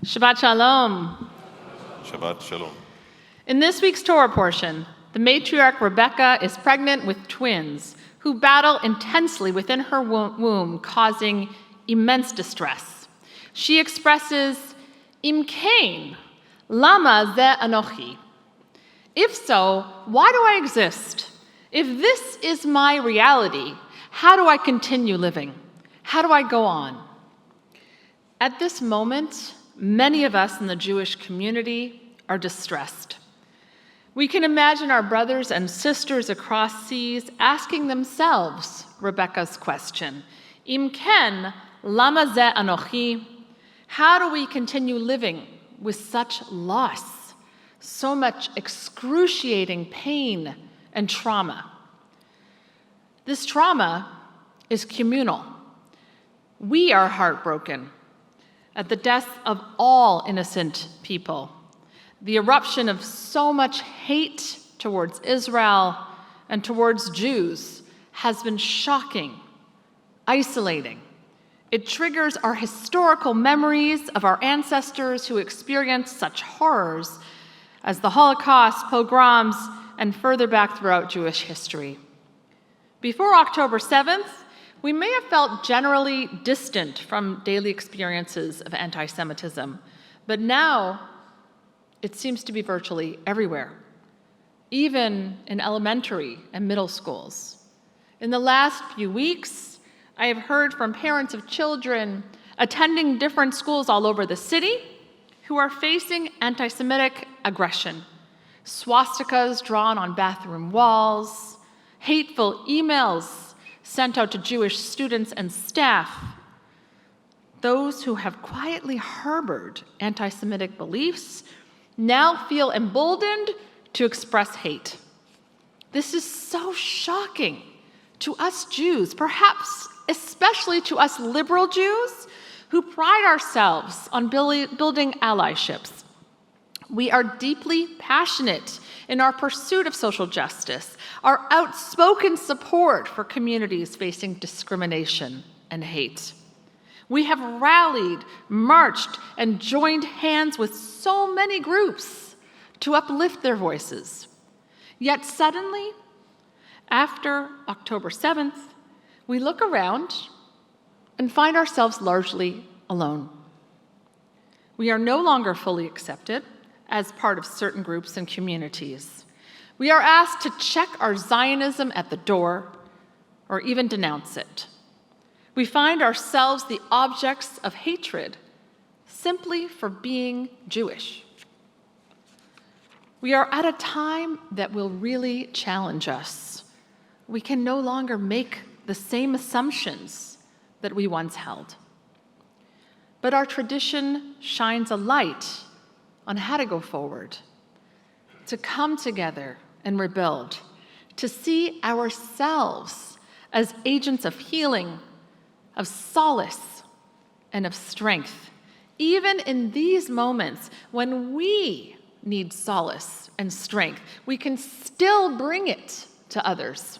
Shabbat Shalom. Shabbat Shalom. In this week's Torah portion, the matriarch Rebecca is pregnant with twins who battle intensely within her womb, causing immense distress. She expresses, Im kain, lama ze anochi. If so, why do I exist? If this is my reality, how do I continue living? How do I go on? At this moment, many of us in the Jewish community are distressed. We can imagine our brothers and sisters across seas asking themselves Rebecca's question, Im ken, lama ze anochi? How do we continue living with such loss, so much excruciating pain and trauma? This trauma is communal. We are heartbroken at the death of all innocent people, the eruption of so much hate towards Israel and towards Jews has been shocking, isolating. It triggers our historical memories of our ancestors who experienced such horrors as the Holocaust, pogroms, and further back throughout Jewish history. Before October 7th, we may have felt generally distant from daily experiences of antisemitism, but now it seems to be virtually everywhere, even in elementary and middle schools. In the last few weeks, I have heard from parents of children attending different schools all over the city who are facing anti-Semitic aggression, swastikas drawn on bathroom walls, hateful emails sent out to Jewish students and staff. Those who have quietly harbored anti-Semitic beliefs now feel emboldened to express hate. This is so shocking to us Jews, perhaps especially to us liberal Jews who pride ourselves on building allyships. We are deeply passionate in our pursuit of social justice, our outspoken support for communities facing discrimination and hate. We have rallied, marched, and joined hands with so many groups to uplift their voices. Yet suddenly, after October 7th, we look around and find ourselves largely alone. We are no longer fully accepted as part of certain groups and communities. We are asked to check our Zionism at the door or even denounce it. We find ourselves the objects of hatred simply for being Jewish. We are at a time that will really challenge us. We can no longer make the same assumptions that we once held. But our tradition shines a light on how to go forward, to come together and rebuild, to see ourselves as agents of healing, of solace, and of strength, even in these moments when we need solace and strength. We can still bring it to others.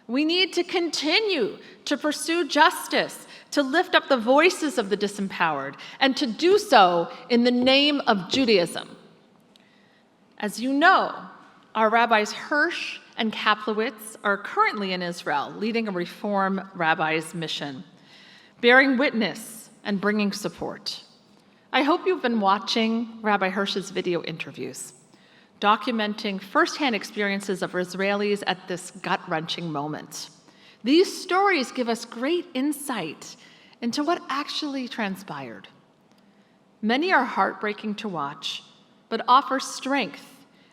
We need to continue to pursue justice, to lift up the voices of the disempowered, and to do so in the name of Judaism. As you know, our rabbis Hirsch and Kaplowitz are currently in Israel, leading a Reform rabbi's mission, bearing witness and bringing support. I hope you've been watching Rabbi Hirsch's video interviews, documenting firsthand experiences of Israelis at this gut-wrenching moment. These stories give us great insight into what actually transpired. Many are heartbreaking to watch, but offer strength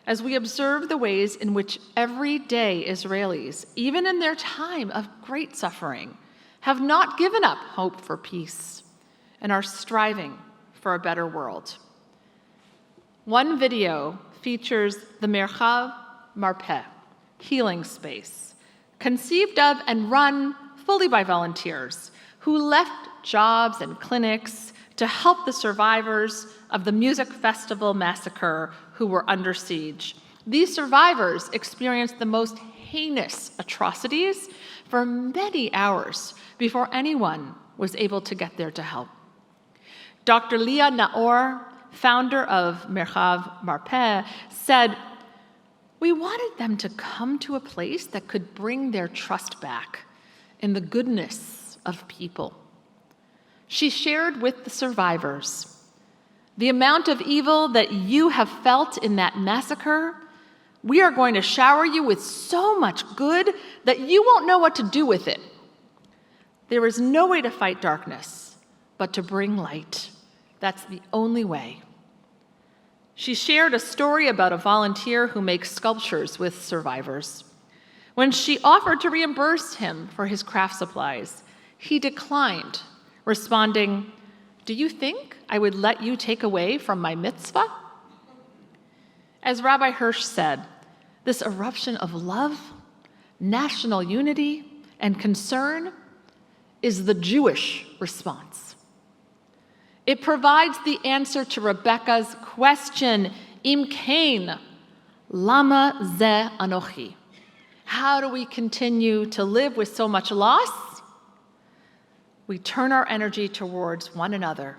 as we observe the ways in which everyday Israelis, even in their time of great suffering, have not given up hope for peace and are striving for a better world. One video features the Merchav Marpeh, healing space, conceived of and run fully by volunteers who left jobs and clinics to help the survivors of the music festival massacre who were under siege. These survivors experienced the most heinous atrocities for many hours before anyone was able to get there to help. Dr. Leah Naor, founder of Merchav Marpeh, said, "We wanted them to come to a place that could bring their trust back in the goodness of people." She shared with the survivors, "The amount of evil that you have felt in that massacre, we are going to shower you with so much good that you won't know what to do with it. There is no way to fight darkness but to bring light. That's the only way." She shared a story about a volunteer who makes sculptures with survivors. When she offered to reimburse him for his craft supplies, he declined, responding, "Do you think I would let you take away from my mitzvah?" As Rabbi Hirsch said, this eruption of love, national unity, and concern is the Jewish response. It provides the answer to Rebecca's question, Im kain, lama ze anochi? How do we continue to live with so much loss? We turn our energy towards one another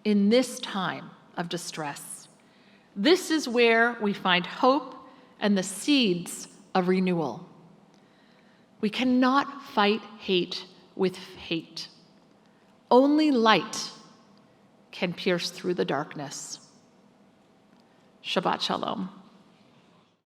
in this time of distress. This is where we find hope and the seeds of renewal. We cannot fight hate with hate. Only light can pierce through the darkness. Shabbat Shalom.